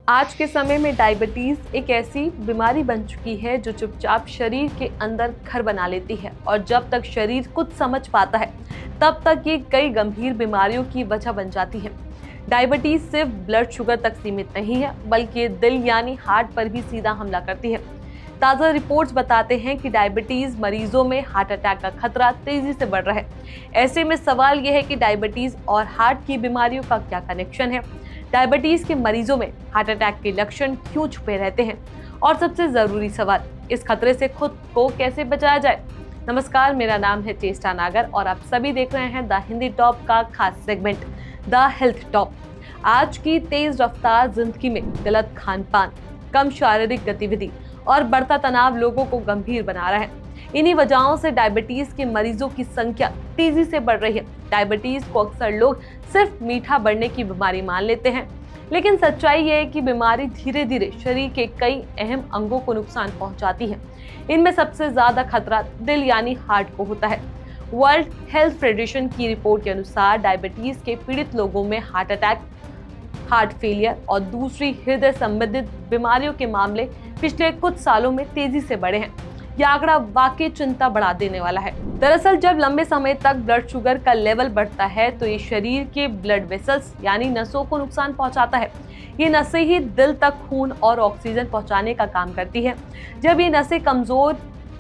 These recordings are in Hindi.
आज के समय में डायबिटीज एक ऐसी बीमारी बन चुकी है जो चुपचाप शरीर के अंदर घर बना लेती है और जब तक शरीर कुछ समझ पाता है तब तक ये कई गंभीर बीमारियों की वजह बन जाती है। डायबिटीज सिर्फ ब्लड शुगर तक सीमित नहीं है बल्कि दिल यानी हार्ट पर भी सीधा हमला करती है। ताज़ा रिपोर्ट्स बताते हैं कि डायबिटीज मरीजों में हार्ट अटैक का खतरा तेजी से बढ़ रहा है। ऐसे में सवाल यह है कि डायबिटीज और हार्ट की बीमारियों का क्या कनेक्शन है, डायबिटीज के मरीजों में हार्ट अटैक के लक्षण क्यों छुपे रहते हैं और सबसे जरूरी सवाल, इस खतरे से खुद को कैसे बचाया जाए। नमस्कार, मेरा नाम है चेष्टा नागर और आप सभी देख रहे हैं द हिंदी टॉप का खास सेगमेंट द हेल्थ टॉप। आज की तेज रफ्तार जिंदगी में गलत खान पान, कम शारीरिक गतिविधि और बढ़ता तनाव लोगों को गंभीर बना रहा है। इन्हीं वजहों से डायबिटीज के मरीजों की संख्या तेजी से बढ़ रही है। डायबिटीज को अक्सर लोग सिर्फ मीठा बढ़ने की बीमारी मान लेते हैं, लेकिन सच्चाई ये है कि बीमारी धीरे धीरे शरीर के कई अहम अंगों को नुकसान पहुंचाती है। इनमें सबसे ज्यादा खतरा दिल यानी हार्ट को होता है। वर्ल्ड हेल्थ फेडरेशन की रिपोर्ट के अनुसार डायबिटीज के पीड़ित लोगों में हार्ट अटैक, हार्ट फेलियर और दूसरी हृदय संबंधित बीमारियों के मामले पिछले कुछ सालों में तेजी से बढ़े हैं। यह आंकड़ा वाकई चिंता बढ़ा देने वाला है। दरअसल जब लंबे समय तक ब्लड शुगर का लेवल बढ़ता है तो ये शरीर के ब्लड वेसल्स यानी नसों को नुकसान पहुंचाता है। ये नसें ही दिल तक खून और ऑक्सीजन पहुंचाने का काम करती है। जब ये नसें कमजोर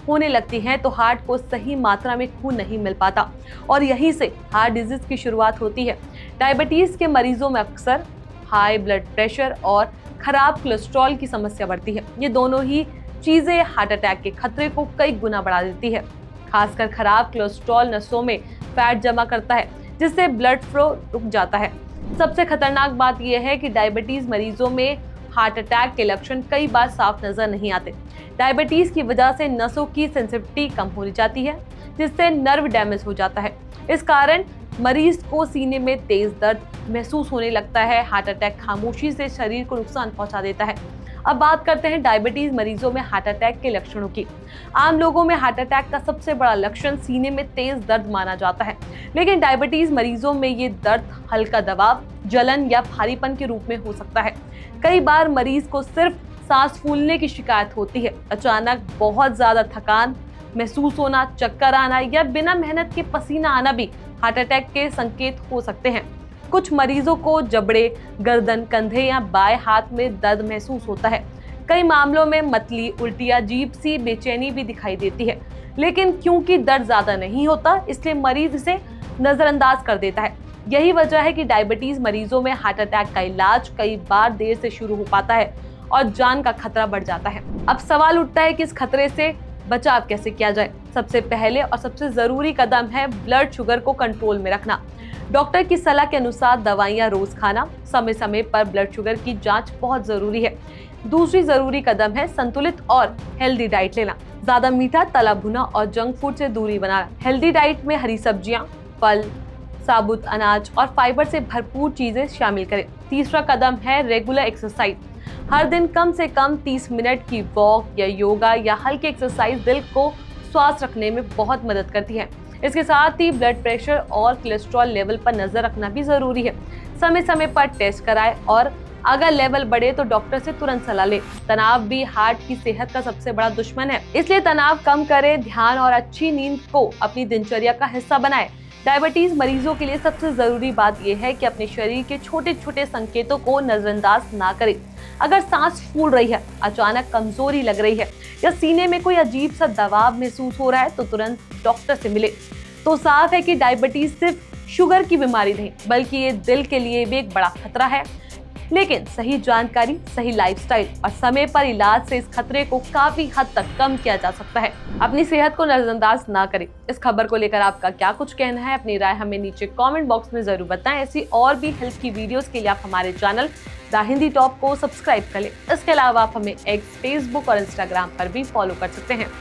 होने लगती हैं तो हार्ट को सही मात्रा में खून नहीं मिल पाता और यहीं से हार्ट डिजीज की शुरुआत होती है। डायबिटीज के मरीजों में अक्सर हाई ब्लड प्रेशर और खराब कोलेस्ट्रॉल की समस्या बढ़ती है। ये दोनों ही चीजें हार्ट अटैक के खतरे को कई गुना बढ़ा देती है। खासकर खराब कोलेस्ट्रॉल नसों में फैट जमा करता है जिससे ब्लड फ्लो रुक जाता है। सबसे खतरनाक बात यह है कि डायबिटीज मरीजों में हार्ट अटैक के लक्षण कई बार साफ नजर नहीं आते। डायबिटीज की वजह से नसों की सेंसिटिविटी कम हो जाती है जिससे नर्व डैमेज हो जाता है। इस कारण मरीज को सीने में तेज दर्द महसूस होने लगता है। हार्ट अटैक खामोशी से शरीर को नुकसान पहुंचा देता है। अब बात करते हैं डायबिटीज मरीजों में हार्ट अटैक के लक्षणों की। आम लोगों में हार्ट अटैक का सबसे बड़ा लक्षण सीने में तेज दर्द माना जाता है, लेकिन डायबिटीज मरीजों में ये दर्द हल्का दबाव, जलन या भारीपन के रूप में हो सकता है। कई बार मरीज को सिर्फ सांस फूलने की शिकायत होती है। अचानक बहुत ज्यादा थकान महसूस होना, चक्कर आना या बिना मेहनत के पसीना आना भी हार्ट अटैक के संकेत हो सकते हैं। कुछ मरीजों को जबड़े, गर्दन, कंधे या बाएं हाथ में दर्द महसूस होता है। कई मामलों में मतली, उल्टी या अजीब सी बेचैनी भी दिखाई देती है, लेकिन क्योंकि दर्द ज्यादा नहीं होता इसलिए मरीज इसे नजरअंदाज कर देता है। यही वजह है कि डायबिटीज मरीजों में हार्ट अटैक का इलाज कई बार देर से शुरू हो पाता है और जान का खतरा बढ़ जाता है। अब सवाल उठता है कि इस खतरे से बचाव कैसे किया जाए। सबसे पहले और सबसे जरूरी कदम है ब्लड शुगर को कंट्रोल में रखना। डॉक्टर की सलाह के अनुसार दवाइयाँ रोज खाना, समय समय पर ब्लड शुगर की जांच बहुत जरूरी है। दूसरी जरूरी कदम है संतुलित और हेल्दी डाइट लेना। ज्यादा मीठा, तला भुना और जंक फूड से दूरी बनाना। हेल्दी डाइट में हरी सब्जियां, फल, साबुत अनाज और फाइबर से भरपूर चीजें शामिल करें। तीसरा कदम है रेगुलर एक्सरसाइज। हर दिन कम से कम 30 मिनट की वॉक या योगा या हल्की एक्सरसाइज दिल को स्वस्थ रखने में बहुत मदद करती है। इसके साथ ही ब्लड प्रेशर और कोलेस्ट्रॉल लेवल पर नजर रखना भी जरूरी है। समय समय पर टेस्ट कराएं और अगर लेवल बढ़े तो डॉक्टर से तुरंत सलाह लें। तनाव भी हार्ट की सेहत का सबसे बड़ा दुश्मन है, इसलिए तनाव कम करें। ध्यान और अच्छी नींद को अपनी दिनचर्या का हिस्सा बनाएं। डायबिटीज मरीजों के लिए सबसे जरूरी बात यह है कि अपने शरीर के छोटे छोटे संकेतों को नजरअंदाज ना करें। अगर सांस फूल रही है, अचानक कमजोरी लग रही है या सीने में कोई अजीब सा दबाव महसूस हो रहा है तो तुरंत डॉक्टर से मिले। तो साफ है कि डायबिटीज सिर्फ शुगर की बीमारी नहीं बल्कि ये दिल के लिए भी एक बड़ा खतरा है। लेकिन सही जानकारी, सही लाइफस्टाइल और समय पर इलाज से इस खतरे को काफी हद तक कम किया जा सकता है। अपनी सेहत को नजरअंदाज ना करें। इस खबर को लेकर आपका क्या कुछ कहना है, अपनी राय हमें नीचे कमेंट बॉक्स में जरूर बताएं। ऐसी और भी हेल्थ की वीडियोस के लिए आप हमारे चैनल द हिंदी टॉप को सब्सक्राइब कर लें। इसके अलावा आप हमें एक्स, फेसबुक और इंस्टाग्राम पर भी फॉलो कर सकते हैं।